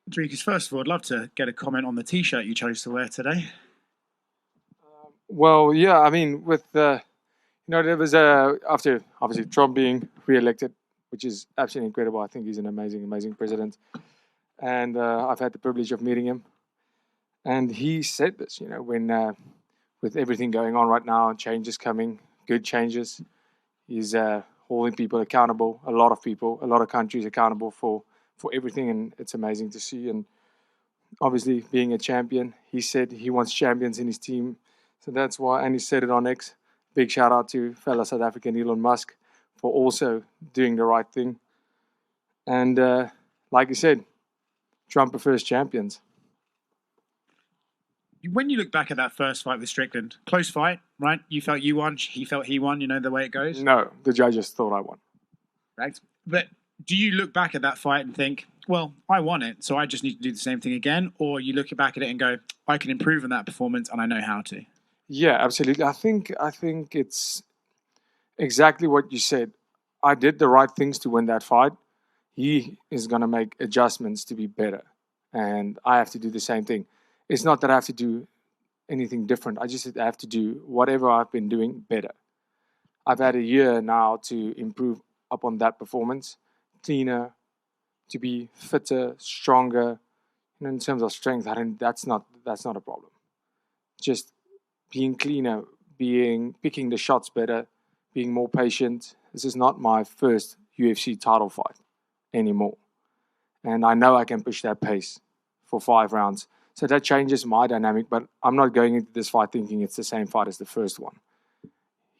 Dricus, first of all, I'd love to get a comment on the T-shirt you chose to wear today. Well, yeah, I mean, with there was after obviously Trump being re-elected, which is absolutely incredible. I think he's an amazing, amazing president, and I've had the privilege of meeting him. And he said this, when with everything going on right now, changes coming, good changes, he's holding people accountable, a lot of countries accountable for everything, and it's amazing to see. And obviously, being a champion, he said he wants champions in his team. So that's why, and he said it on X. Big shout out to fellow South African Elon Musk for also doing the right thing. And like you said, Trump prefers champions. When you look back at that first fight with Strickland, close fight, right? You felt you won, he felt he won, the way it goes? No, the judges thought I won. Right. But do you look back at that fight and think, well, I won it, so I just need to do the same thing again? Or you look back at it and go, I can improve on that performance and I know how to? Yeah, absolutely. I think it's exactly what you said. I did the right things to win that fight. He is going to make adjustments to be better. And I have to do the same thing. It's not that I have to do anything different. I just have to do whatever I've been doing better. I've had a year now to improve upon that performance, cleaner, to be fitter, stronger. And in terms of strength, that's not a problem. Just being cleaner, picking the shots better, being more patient. This is not my first UFC title fight anymore. And I know I can push that pace for 5 rounds. So that changes my dynamic, but I'm not going into this fight thinking it's the same fight as the first one.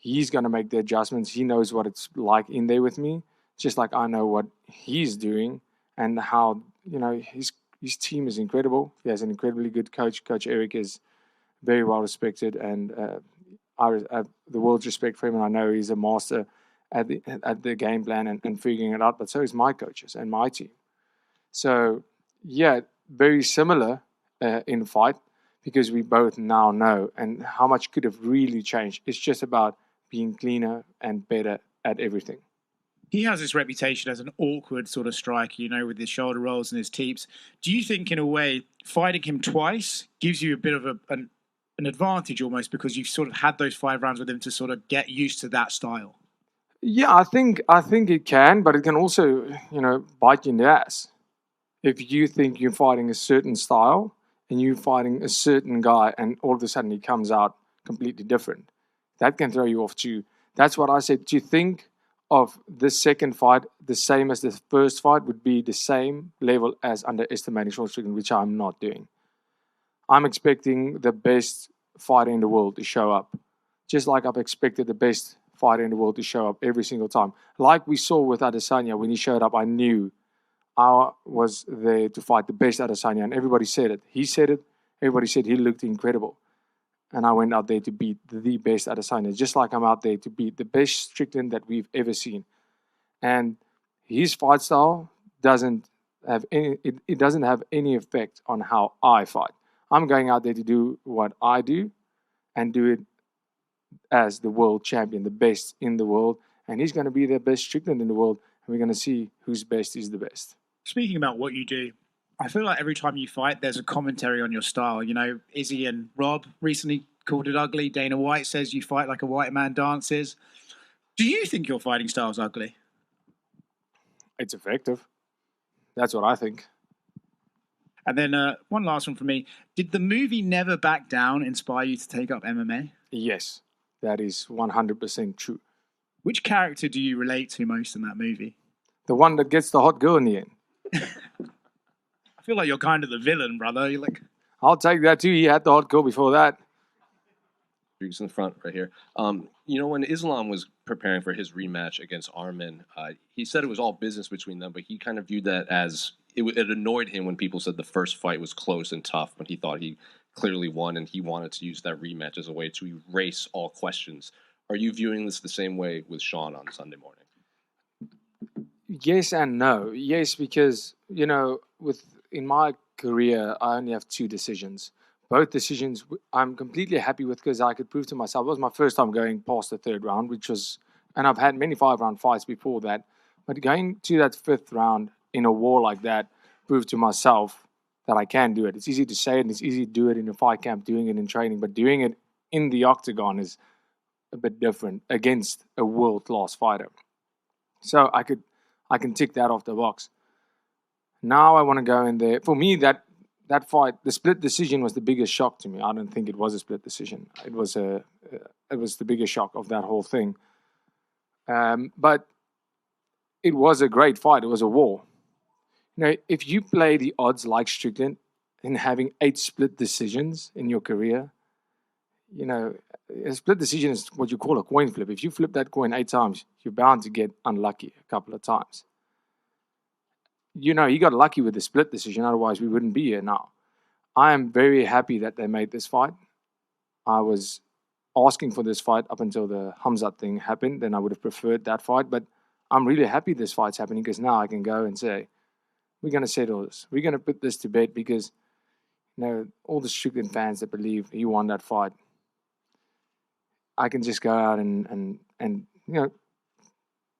He's going to make the adjustments. He knows what it's like in there with me, just like I know what he's doing and how, his team is incredible. He has an incredibly good coach. Coach Eric is very well respected, and I have the world's respect for him, and I know he's a master at the game plan and figuring it out, but so is my coaches and my team. So, yeah, very similar in fight, because we both now know, and how much could have really changed. It's just about being cleaner and better at everything. He has this reputation as an awkward sort of striker, with his shoulder rolls and his teeps. Do you think, in a way, fighting him twice gives you a bit of an advantage almost, because you've sort of had those 5 rounds with him to sort of get used to that style? Yeah, I think it can, but it can also, bite you in the ass. If you think you're fighting a certain style and you're fighting a certain guy and all of a sudden he comes out completely different, that can throw you off too. That's what I said. To think of this second fight the same as the first fight would be the same level as underestimating Sean Strickland, which I'm not doing. I'm expecting the best fighter in the world to show up, just like I've expected the best fighter in the world to show up every single time. Like we saw with Adesanya, when he showed up, I knew I was there to fight the best Adesanya, and everybody said it. He said it. Everybody said he looked incredible. And I went out there to beat the best Adesanya, just like I'm out there to beat the best Strickland that we've ever seen. And his fight style doesn't have any effect on how I fight. I'm going out there to do what I do and do it as the world champion, the best in the world. And he's going to be the best Strickland in the world. And we're going to see whose best is the best. Speaking about what you do, I feel like every time you fight, there's a commentary on your style. Izzy and Rob recently called it ugly. Dana White says you fight like a white man dances. Do you think your fighting style is ugly? It's effective. That's what I think. And then one last one from me. Did the movie Never Back Down inspire you to take up MMA? Yes, that is 100% true. Which character do you relate to most in that movie? The one that gets the hot girl in the end. I feel like you're kind of the villain, brother. You're like, I'll take that too. He had the hot girl before that. Dricus in the front right here. When Islam was preparing for his rematch against Arman, he said it was all business between them, but he kind of viewed that as it annoyed him when people said the first fight was close and tough, when he thought he clearly won, and he wanted to use that rematch as a way to erase all questions. Are you viewing this the same way with Sean on Sunday morning? Yes and no. Yes, because, in my career, I only have 2 decisions. Both decisions I'm completely happy with, because I could prove to myself, it was my first time going past the 3rd round, and I've had many 5-round fights before that, but going to that 5th round in a war like that proved to myself that I can do it. It's easy to say it, and it's easy to do it in a fight camp, doing it in training, but doing it in the octagon is a bit different against a world-class fighter. So I can tick that off the box. Now I want to go in there. For me, that fight, the split decision was the biggest shock to me. I don't think it was a split decision. It was the biggest shock of that whole thing. But it was a great fight. It was a war. You know, if you play the odds like Strickland in having 8 split decisions in your career, you know, a split decision is what you call a coin flip. If you flip that coin 8 times, you're bound to get unlucky a couple of times. You know, he got lucky with the split decision, otherwise we wouldn't be here now. I am very happy that they made this fight. I was asking for this fight up until the Hamzat thing happened, then I would have preferred that fight, but I'm really happy this fight's happening because now I can go and say, we're going to settle this. We're going to put this to bed because, you know, all the Strickland fans that believe he won that fight, I can just go out and you know,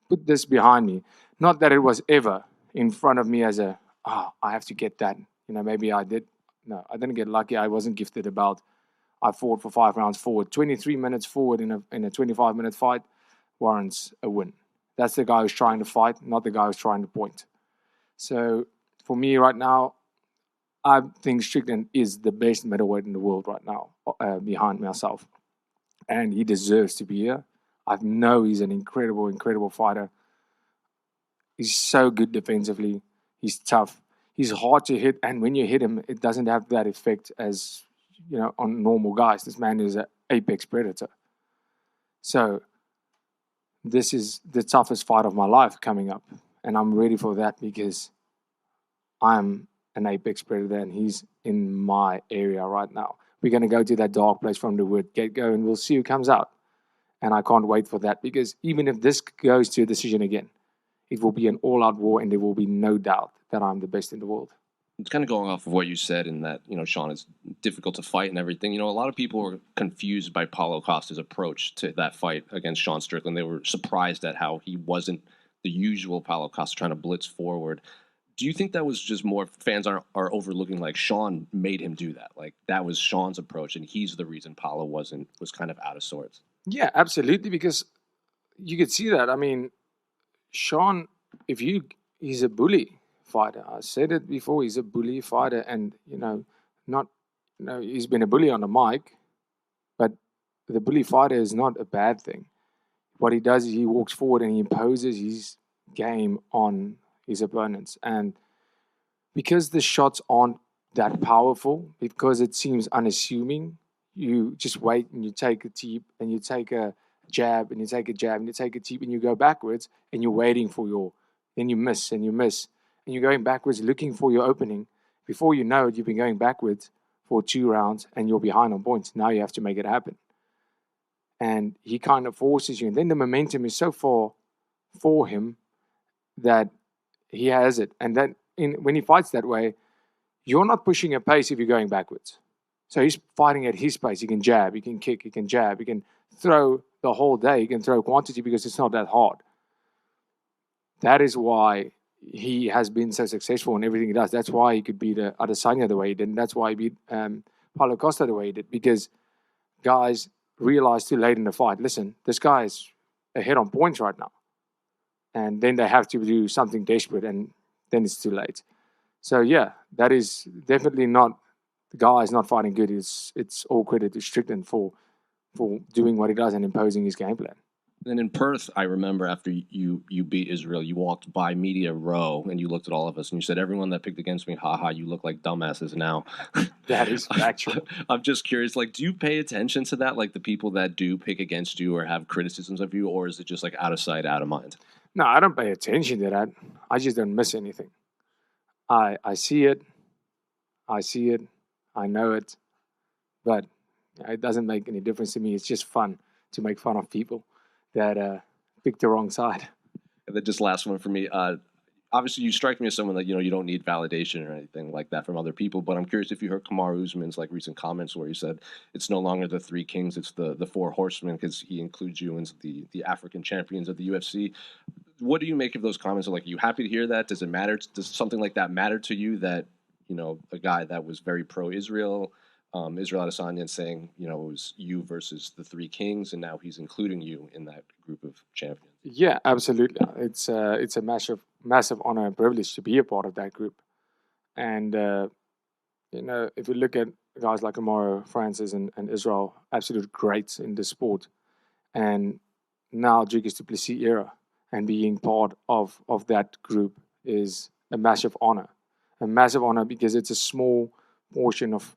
put this behind me. Not that it was ever in front of me as I have to get that. You know, maybe I did. No, I didn't get lucky. I wasn't gifted a belt. I fought for 5 rounds forward. 23 minutes forward in a 25-minute fight warrants a win. That's the guy who's trying to fight, not the guy who's trying to point. So for me right now, I think Strickland is the best middleweight in the world right now, behind myself. And he deserves to be here. I know he's an incredible, incredible fighter. He's so good defensively. He's tough. He's hard to hit. And when you hit him, it doesn't have that effect as, you know, on normal guys. This man is an apex predator. So this is the toughest fight of my life coming up. And I'm ready for that because I'm an apex predator and he's in my area right now. We're going to go to that dark place from the word get-go and we'll see who comes out. And I can't wait for that because even if this goes to a decision again, it will be an all-out war and there will be no doubt that I'm the best in the world. It's kind of going off of what you said in that, you know, Sean, it's difficult to fight and everything. You know, a lot of people were confused by Paulo Costa's approach to that fight against Sean Strickland. They were surprised at how he wasn't the usual Paulo Costa trying to blitz forward. Do you think that was just more fans are overlooking, like Sean made him do that? Like that was Sean's approach and he's the reason Paulo was kind of out of sorts? Yeah, absolutely, because you could see that. I mean, Sean, he's a bully fighter. I said it before, he's a bully fighter and, he's been a bully on the mic, but the bully fighter is not a bad thing. What he does is he walks forward and he imposes his game on his opponents. And because the shots aren't that powerful, because it seems unassuming, you just wait and you take a teep and you take a jab and you take a jab and you take a teep and you go backwards and you're waiting for then you miss and you miss. And you're going backwards looking for your opening. Before you know it, you've been going backwards for 2 rounds and you're behind on points. Now you have to make it happen. And he kind of forces you. And then the momentum is so far for him that he has it. And that when he fights that way, you're not pushing a pace if you're going backwards. So he's fighting at his pace. He can jab, he can kick, he can jab, he can throw the whole day. He can throw quantity because it's not that hard. That is why he has been so successful in everything he does. That's why he could beat Adesanya the way he did. And that's why he beat Paulo Costa the way he did. Because guys realized too late in the fight, listen, this guy is ahead on points right now. And then they have to do something desperate and then it's too late. So yeah, that is definitely not, the guy is not fighting good. It's all credit to Strickland for doing what he does and imposing his game plan. Then in Perth, I remember after you beat Israel, you walked by Media Row and you looked at all of us and you said, everyone that picked against me, haha, you look like dumbasses now. That is factual. I'm just curious, like, do you pay attention to that? Like the people that do pick against you or have criticisms of you, or is it just like out of sight, out of mind? No, I don't pay attention to that. I just don't miss anything. I see it. I know it. But it doesn't make any difference to me. It's just fun to make fun of people that picked the wrong side. And then just last one for me. Obviously, you strike me as someone that, you don't need validation or anything like that from other people. But I'm curious if you heard Kamaru Usman's recent comments where he said it's no longer the 3 kings, it's the 4 horsemen, because he includes you as the African champions of the UFC. What do you make of those comments? Are you happy to hear that? Does it matter? Does something like that matter to you, that a guy that was very pro-Israel, Israel Adesanya, and saying, it was you versus the three kings, and now he's including you in that group of champions. Yeah, absolutely. It's a massive honor and privilege to be a part of that group. And if you look at guys like Amaro, Francis, and Israel, absolute greats in the sport, and now Dricus to Plessis era, and being part of that group is a massive honor. A massive honor because it's a small portion of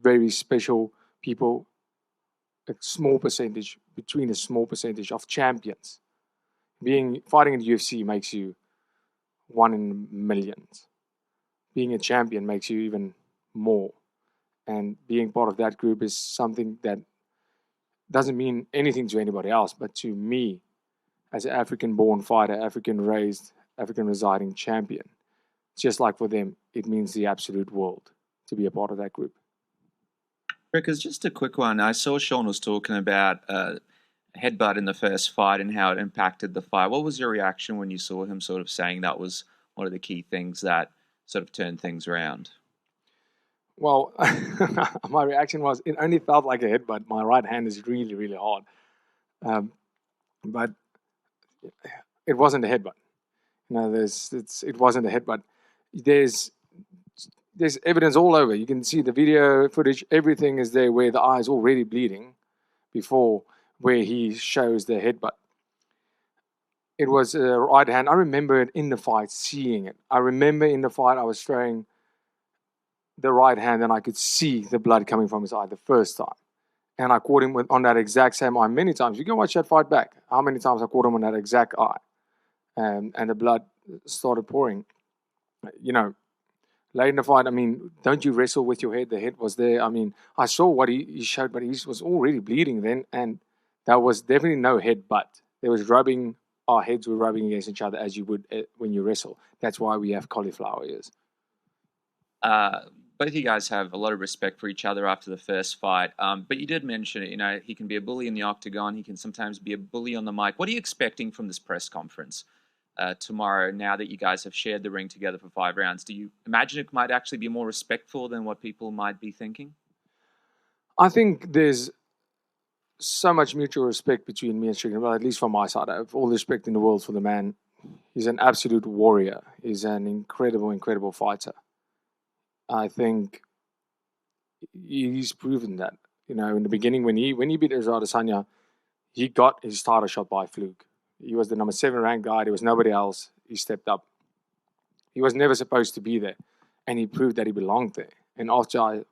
very special people, a small percentage of champions. Fighting in the UFC makes you one in millions. Being a champion makes you even more. And being part of that group is something that doesn't mean anything to anybody else, but to me, as an African-born fighter, African-raised, African-residing champion, just like for them, it means the absolute world to be a part of that group. Because just a quick one, I saw Sean was talking about headbutt in the first fight and how it impacted the fight. What was your reaction when you saw him sort of saying that was one of the key things that sort of turned things around? Well, my reaction was it only felt like a headbutt. My right hand is really, really hard. But it wasn't a headbutt. It wasn't a headbutt. There's evidence all over. You can see the video footage. Everything is there where the eye is already bleeding before where he shows the headbutt. It was a right hand. I remember it in the fight, seeing it. I remember in the fight I was throwing the right hand and I could see the blood coming from his eye the first time. And I caught him on that exact same eye many times. You can watch that fight back. How many times I caught him on that exact eye. And the blood started pouring. Late in the fight, don't you wrestle with your head? The head was there. I saw what he showed, but he was already bleeding then. And that was definitely no headbutt. There was rubbing. Our heads were rubbing against each other as you would when you wrestle. That's why we have cauliflower ears. Both of you guys have a lot of respect for each other after the first fight. But you did mention it, he can be a bully in the octagon. He can sometimes be a bully on the mic. What are you expecting from this press conference tomorrow, now that you guys have shared the ring together for 5 rounds? Do you imagine it might actually be more respectful than what people might be thinking? I think there's so much mutual respect between me and Strickland, well, at least from my side. I have all the respect in the world for the man. He's an absolute warrior. He's an incredible, incredible fighter. I think he's proven that. In the beginning, when he beat Israel Adesanya, he got his title shot by fluke. He was the number 7 ranked guy. There was nobody else. He stepped up. He was never supposed to be there. And he proved that he belonged there. And after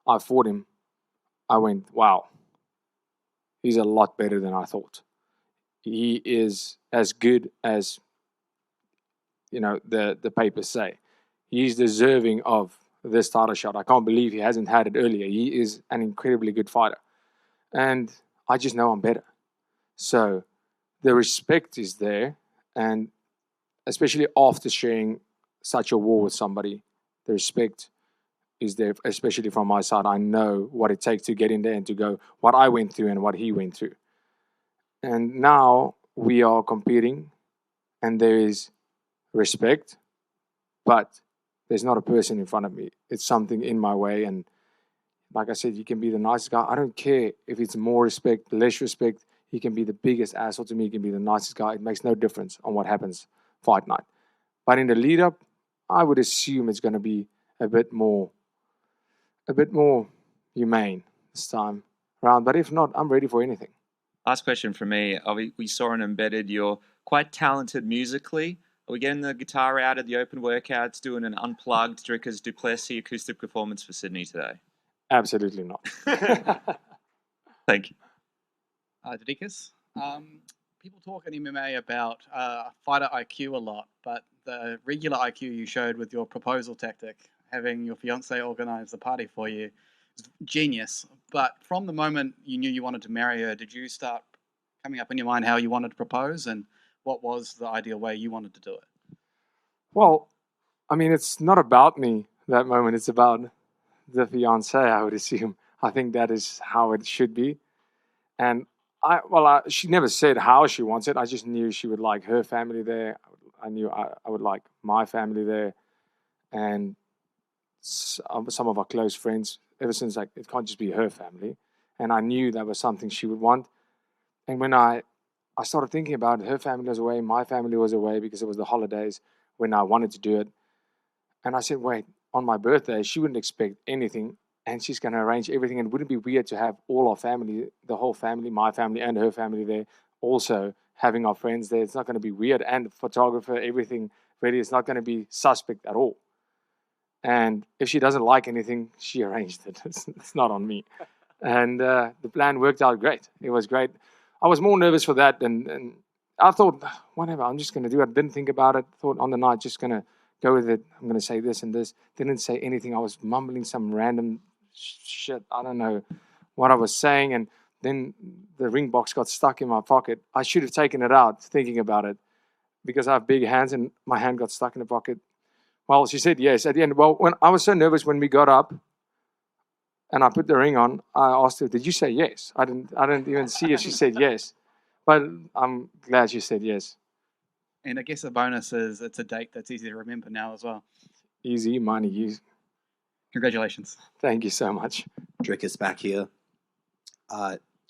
I fought him, I went, wow, he's a lot better than I thought. He is as good as, the papers say. He's deserving of this title shot. I can't believe he hasn't had it earlier. He is an incredibly good fighter. And I just know I'm better. So the respect is there. And especially after sharing such a war with somebody, the respect is there, especially from my side. I know what it takes to get in there and to go what I went through and what he went through. And now we are competing and there is respect, but there's not a person in front of me. It's something in my way. And like I said, you can be the nicest guy. I don't care if it's more respect, less respect. He can be the biggest asshole to me. He can be the nicest guy. It makes no difference on what happens fight night. But in the lead up, I would assume it's going to be a bit more humane this time around. But if not, I'm ready for anything. Last question for me. We saw and embedded you're quite talented musically. Are we getting the guitar out of the open workouts, doing an unplugged Dricus du Plessis acoustic performance for Sydney today? Absolutely not. Thank you. Dricus, people talk in MMA about fighter IQ a lot, but the regular IQ you showed with your proposal tactic, having your fiance organize the party for you, is genius. But from the moment you knew you wanted to marry her, did you start coming up in your mind how you wanted to propose, and what was the ideal way you wanted to do it? Well, it's not about me that moment. It's about the fiance, I would assume. I think that is how it should be. And she never said how she wants it. I just knew she would like her family there. I knew I would like my family there. And some of our close friends, ever since like it can't just be her family. And I knew that was something she would want. And when I started thinking about it, her family was away, my family was away because it was the holidays when I wanted to do it. And I said, wait, on my birthday, she wouldn't expect anything. And she's going to arrange everything. And wouldn't it be weird to have all our family, the whole family, my family and her family there, also having our friends there? It's not going to be weird. And photographer, everything ready. It's not going to be suspect at all. And if she doesn't like anything, she arranged it. It's not on me. And the plan worked out great. It was great. I was more nervous for that. And I thought, whatever, I'm just going to do it. I didn't think about it. Thought on the night, just going to go with it. I'm going to say this and this. Didn't say anything. I was mumbling some random shit. I don't know what I was saying. And then the ring box got stuck in my pocket. I should have taken it out thinking about it because I have big hands and my hand got stuck in the pocket. Well, she said yes at the end. Well, when I was so nervous when we got up and I put the ring on, I asked her, did you say yes? I didn't even see if she said yes. But I'm glad she said yes. And I guess the bonus is it's a date that's easy to remember now as well. Easy money. Easy. Congratulations. Thank you so much. Dricus back here.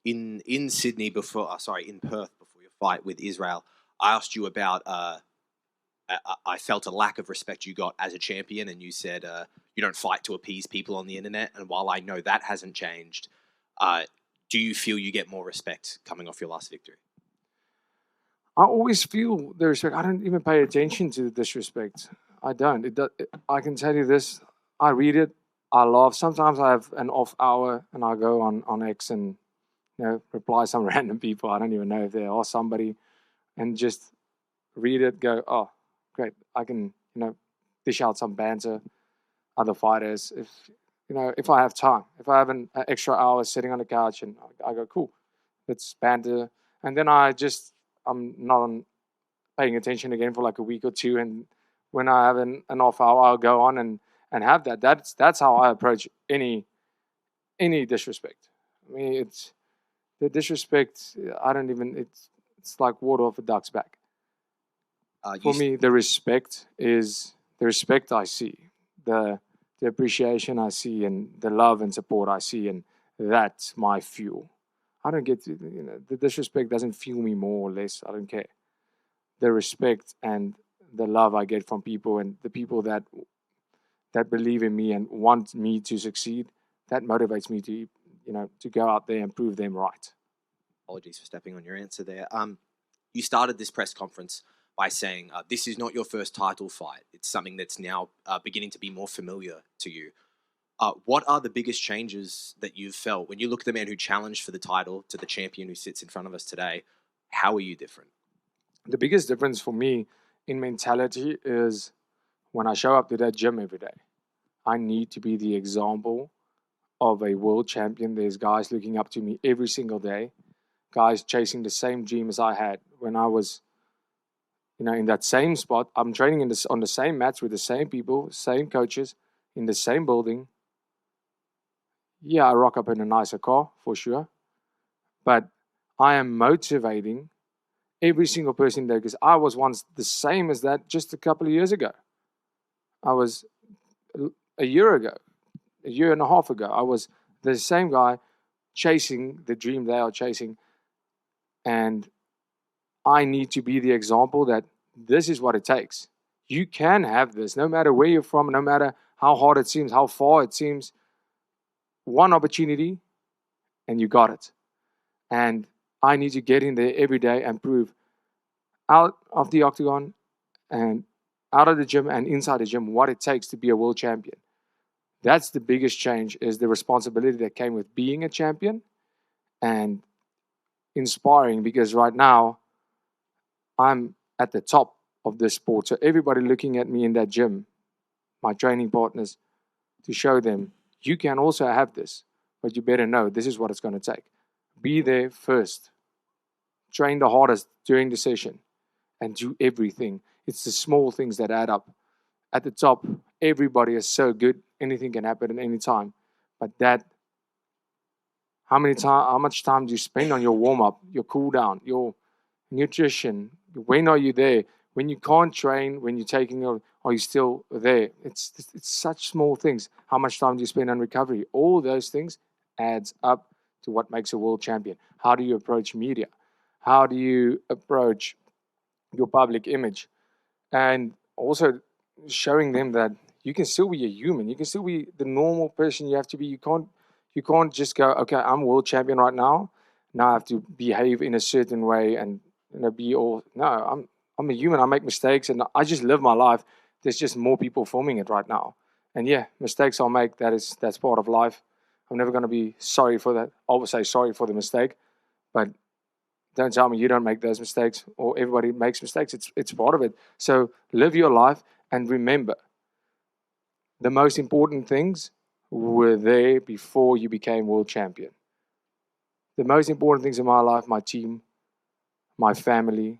In Sydney in Perth before your fight with Israel, I asked you about. I felt a lack of respect you got as a champion, and you said you don't fight to appease people on the internet. And while I know that hasn't changed, do you feel you get more respect coming off your last victory? I always feel the respect. I don't even pay attention to the disrespect. I don't. I can tell you this. I read it. I laugh. Sometimes I have an off hour and I go on X and reply some random people. I don't even know if they are somebody, and just read it. Go, oh, great. I can dish out some banter. Other fighters, if I have time, if I have an extra hour sitting on the couch, and I go, cool, let's banter, and then I'm not paying attention again for like a week or two, and when I have an off hour, I'll go on and have that. That's how I approach any disrespect. I mean, it's the disrespect. I don't even. It's like water off a duck's back. For me, the respect is the respect I see, the appreciation I see, and the love and support I see, and that's my fuel. I don't get the disrespect doesn't fuel me more or less. I don't care. The respect and the love I get from people, and the people that believe in me and want me to succeed, that motivates me to go out there and prove them right. Apologies for stepping on your answer there. You started this press conference by saying this is not your first title fight. It's something that's now beginning to be more familiar to you. What are the biggest changes that you've felt when you look at the man who challenged for the title to the champion who sits in front of us today? How are you different? The biggest difference for me in mentality is when I show up to that gym every day, I need to be the example of a world champion. There's guys looking up to me every single day, guys chasing the same dream as I had when I was in that same spot. I'm training on the same mats with the same people, same coaches, in the same building. Yeah, I rock up in a nicer car, for sure. But I am motivating every single person there because I was once the same as that just a couple of years ago. I was a year and a half ago. I was the same guy chasing the dream they are chasing. And I need to be the example that this is what it takes. You can have this, no matter where you're from, no matter how hard it seems, how far it seems. One opportunity, and you got it. And I need to get in there every day and prove out of the octagon and out of the gym and inside the gym what it takes to be a world champion. That's the biggest change, is the responsibility that came with being a champion and inspiring, because right now I'm at the top of this sport. So everybody looking at me in that gym, my training partners, to show them, you can also have this, but you better know this is what it's going to take. Be there first. Train the hardest during the session and do everything. It's the small things that add up. At the top, everybody is so good. Anything can happen at any time. But how much time do you spend on your warm-up, your cool-down, your nutrition? When are you there? When you can't train, when you're taking Are you still there? It's such small things. How much time do you spend on recovery? All those things adds up to what makes a world champion. How do you approach media? How do you approach your public image? And also showing them that you can still be a human. You can still be the normal person you have to be. You can't just go, okay, I'm world champion right now. Now I have to behave in a certain way and be all. No, I'm a human. I make mistakes and I just live my life. There's just more people filming it right now. And yeah, mistakes I'll make. That's part of life. I'm never going to be sorry for that. I will say sorry for the mistake, but don't tell me you don't make those mistakes, or everybody makes mistakes. It's part of it. So live your life and remember, the most important things were there before you became world champion. The most important things in my life, my team, my family,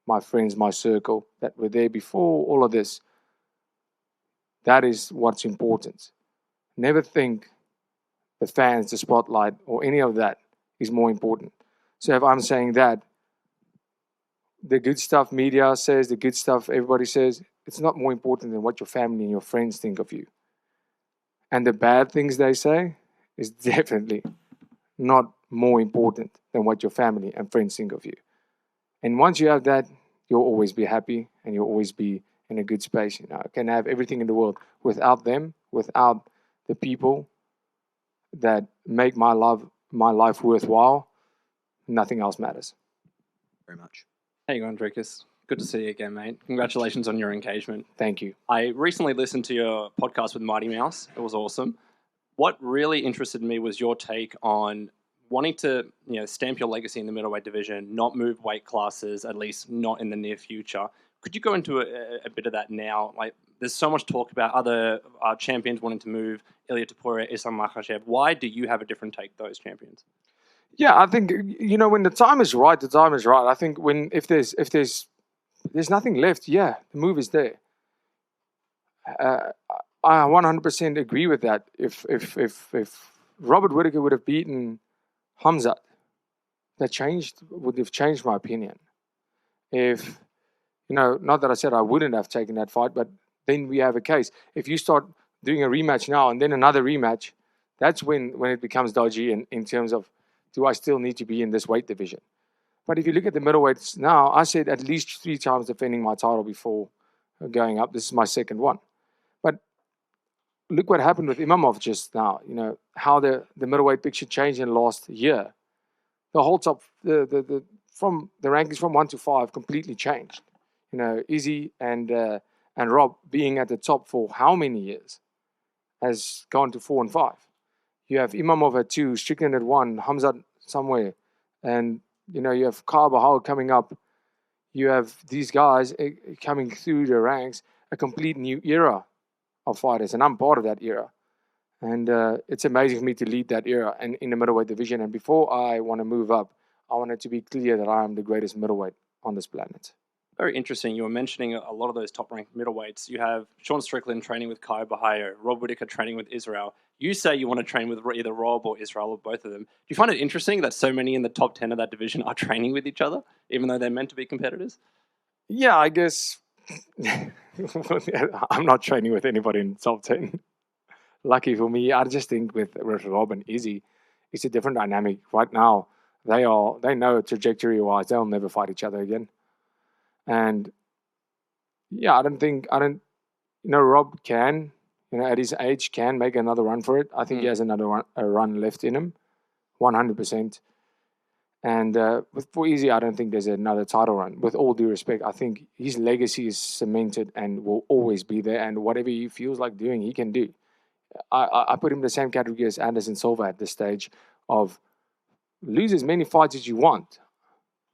my friends, my circle, that were there before all of this. That is what's important. Never think the fans, the spotlight, or any of that is more important. So if I'm saying that, the good stuff media says, the good stuff everybody says, it's not more important than what your family and your friends think of you. And the bad things they say is definitely not more important than what your family and friends think of you. And once you have that, you'll always be happy and you'll always be in a good space. I can have everything in the world. Without them, without the people that make my life worthwhile, nothing else matters. Very much. How you going, Dricus? Good to see you again, mate. Congratulations on your engagement. Thank you. I recently listened to your podcast with Mighty Mouse. It was awesome. What really interested me was your take on wanting to, stamp your legacy in the middleweight division, not move weight classes, at least not in the near future. Could you go into a bit of that now? Like, there's so much talk about other champions wanting to move, Ilia Topuria, Islam Makhachev. Why do you have a different take, those champions? Yeah, I think, when the time is right, the time is right. I think if there's nothing left, the move is there. I 100% agree with that. If Robert Whittaker would have beaten Hamzat, would have changed my opinion. If, not that I said I wouldn't have taken that fight, but then we have a case. If you start doing a rematch now and then another rematch, that's when it becomes dodgy in terms of, do I still need to be in this weight division? But if you look at the middleweights now, I said at least 3 times defending my title before going up. This is my second one. But look what happened with Imavov just now. How the middleweight picture changed in the last year. The whole top, from the rankings from 1 to 5 completely changed. Izzy and Rob being at the top for how many years has gone to 4 and 5. You have Imavov at 2, Strickland at 1, Hamzat somewhere, and you have Karyn coming up. You have these guys coming through the ranks, a complete new era of fighters, and I'm part of that era. And it's amazing for me to lead that era and in the middleweight division. And before I want to move up, I want it to be clear that I am the greatest middleweight on this planet. Very interesting. You were mentioning a lot of those top-ranked middleweights. You have Sean Strickland training with kbwkb, Rob Whittaker training with Israel. You say you want to train with either Rob or Israel or both of them. Do you find it interesting that so many in the top 10 of that division are training with each other, even though they're meant to be competitors? Yeah, I guess I'm not training with anybody in the top 10. Lucky for me, I just think with Rob and Izzy, it's a different dynamic. Right now, they know trajectory-wise, they'll never fight each other again. And yeah, Rob can, at his age, can make another run for it. I think he has another run left in him, 100%. And for Izzy, I don't think there's another title run. With all due respect, I think his legacy is cemented and will always be there. And whatever he feels like doing, he can do. I put him in the same category as Anderson Silva at this stage of lose as many fights as you want.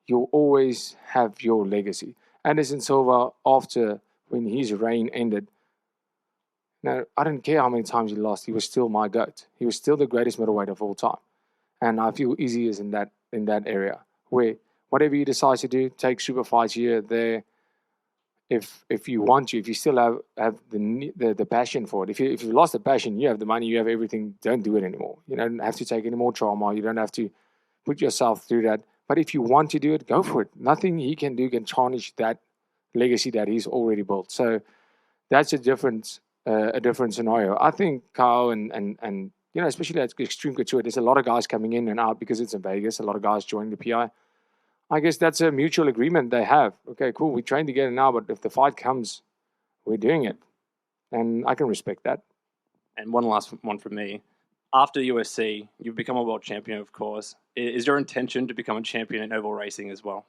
You'll always have your legacy. Anderson Silva, when his reign ended, I don't care how many times he lost, he was still my GOAT. He was still the greatest middleweight of all time. And I feel Izzy is in that area where whatever he decides to do, take super fights here, there. If you want to, if you still have the passion for it. If you lost the passion, you have the money, you have everything, don't do it anymore. You don't have to take any more trauma. You don't have to put yourself through that. But if you want to do it, go for it. Nothing he can do can tarnish that legacy that he's already built. So that's a different scenario. I think Kyle and especially at Extreme Couture, there's a lot of guys coming in and out because it's in Vegas. A lot of guys joining the PI. I guess that's a mutual agreement they have. Okay, cool. We train together now, but if the fight comes, we're doing it, and I can respect that. And one last one from me. After UFC, you've become a world champion, of course. Is your intention to become a champion in oval racing as well?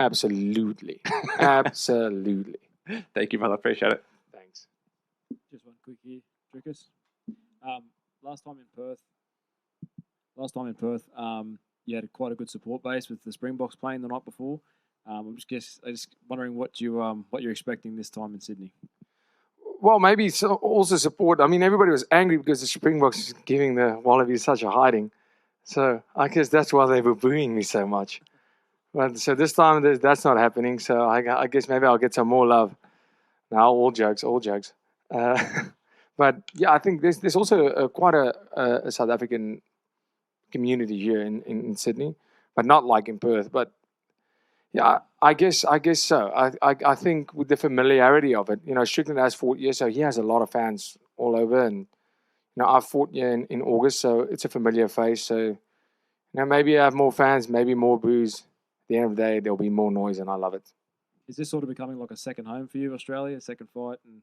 Absolutely. Absolutely. Thank you, brother. Appreciate it. Thanks. Just one quick here, Dricus. Last time in Perth, you had quite a good support base with the Springboks playing the night before. I'm just wondering what you're expecting this time in Sydney. Well, maybe also support. I mean, everybody was angry because the Springboks giving the Wallabies such a hiding. So I guess that's why they were booing me so much. But so this time that's not happening. So I guess maybe I'll get some more love. Now, all jokes. But yeah, I think there's also quite a South African community here in Sydney, but not like in Perth. But yeah, I guess so. I think with the familiarity of it, Strickland has fought here, so he has a lot of fans all over, and I've fought here in August, so it's a familiar face. So maybe I have more fans, maybe more boos. At the end of the day, there'll be more noise, and I love it. Is this sort of becoming like a second home for you, Australia? Second fight in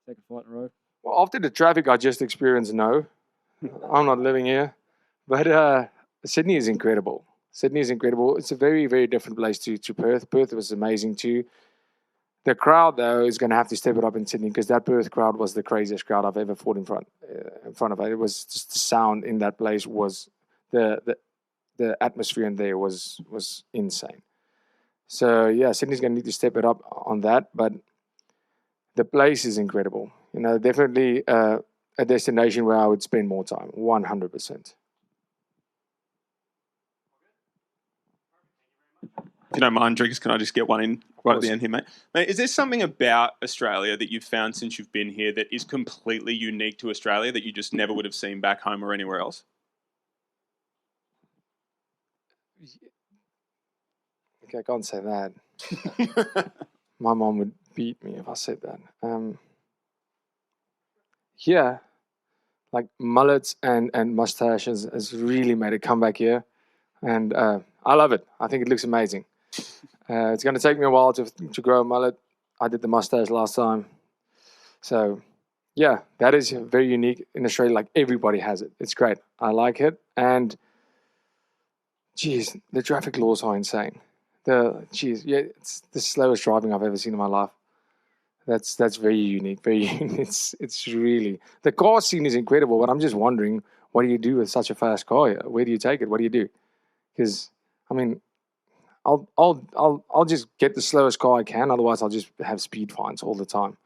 a row? Well, after the traffic I just experienced, no, I'm not living here, but Sydney is incredible. It's a very, very different place to Perth. Perth was amazing too. The crowd, though, is going to have to step it up in Sydney because that Perth crowd was the craziest crowd I've ever fought in front of it. It was just the sound in that place was the atmosphere in there was insane. So yeah, Sydney's going to need to step it up on that, but the place is incredible. Definitely a destination where I would spend more time, 100%. If you don't mind, Dricus, can I just get one in right at the end here, mate? Mate, is there something about Australia that you've found since you've been here that is completely unique to Australia that you just never would have seen back home or anywhere else? Okay, I can't say that. My mom would beat me if I said that. Yeah, like mullets and mustaches has really made a comeback here. And I love it. I think it looks amazing. It's going to take me a while to grow a mullet. I did the mustache last time. So, yeah, that is very unique in Australia. Like, everybody has it. It's great. I like it. And, geez, the traffic laws are insane. It's the slowest driving I've ever seen in my life. That's very unique. Very unique. It's really... The car scene is incredible, but I'm just wondering, what do you do with such a fast car? Where do you take it? What do you do? Because, I mean... I'll just get the slowest car I can. Otherwise, I'll just have speed fines all the time.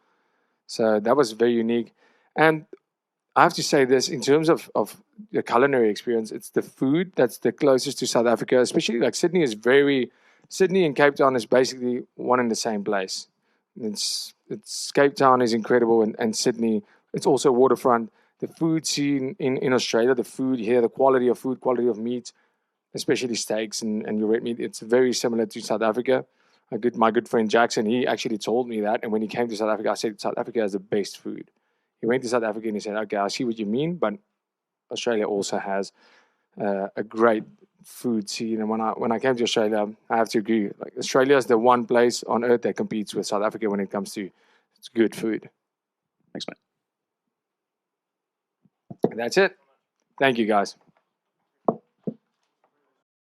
So that was very unique. And I have to say this, in terms of the culinary experience, it's the food that's the closest to South Africa, especially like Sydney and Cape Town is basically one in the same place. It's Cape Town is incredible, and Sydney, it's also waterfront. The food scene in Australia, the food here, the quality of food, quality of meat, especially steaks and your red meat, it's very similar to South Africa. My good friend Jackson, he actually told me that. And when he came to South Africa, I said South Africa has the best food. He went to South Africa and he said, okay, I see what you mean, but Australia also has a great food scene. And when I came to Australia, I have to agree. Like, Australia is the one place on earth that competes with South Africa when it comes to good food. Thanks, mate. And that's it. Thank you, guys.